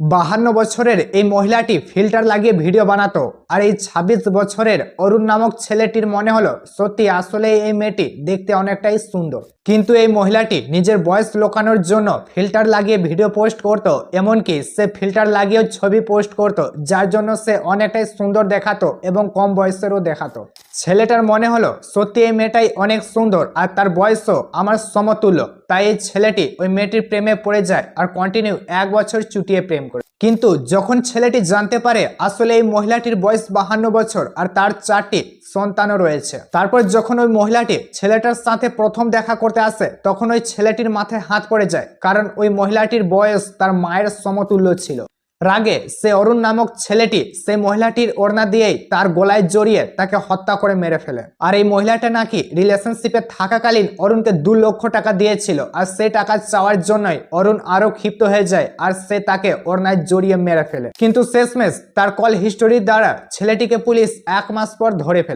52 বছরের এই মহিলাটি ফিল্টার লাগিয়ে ভিডিও বানাতো আর এই 26 বছরের অরুণ নামক ছেলেটির মনে হলো সত্যি আসলে এই মেয়েটি দেখতে অনেকটাই সুন্দর। কিন্তু এই মহিলাটি নিজের বয়স লুকানোর জন্য ফিল্টার লাগিয়ে ভিডিও পোস্ট করত, এমনকি সে ফিল্টার লাগিয়েও ছবি পোস্ট করত, যার জন্য সে অনেকটাই সুন্দর দেখাতো এবং কম বয়সেরও দেখাতো। ছেলেটার মনে হলো সত্যি এই মেয়েটাই অনেক সুন্দর আর তার বয়সও আমার সমতুল্য, তাই এই ছেলেটি ওই মেয়েটির প্রেমে পড়ে যায় আর কন্টিনিউ 1 বছর চুটিয়ে প্রেম করে। কিন্তু যখন ছেলেটি জানতে পারে আসলে এই মহিলাটির বয়স 52 বছর আর তার 4টি সন্তানও রয়েছে, তারপর যখন ওই মহিলাটি ছেলেটার সাথে প্রথম দেখা করতে আসে তখন ওই ছেলেটির মাথায় হাত পড়ে যায়, কারণ ওই মহিলাটির বয়স তার মায়ের সমতুল্য ছিল। রাগে সে অরুণ নামক ছেলেটি সেই মহিলাটির ওড়না দিয়েই তার গলায় জড়িয়ে তাকে হত্যা করে মেরে ফেলে। আর এই মহিলাটা নাকি রিলেশনশিপে থাকাকালীন অরুণকে 2 লক্ষ টাকা দিয়েছিল, আর সেই টাকা চাওয়ার জন্যই অরুণ আরো ক্ষিপ্ত হয়ে যায় আর সে তাকে ওড়নায় জড়িয়ে মেরে ফেলে। কিন্তু শেষমেশ তার কল হিস্টোরির দ্বারা ছেলেটিকে পুলিশ 1 মাস পর ধরে ফেলে।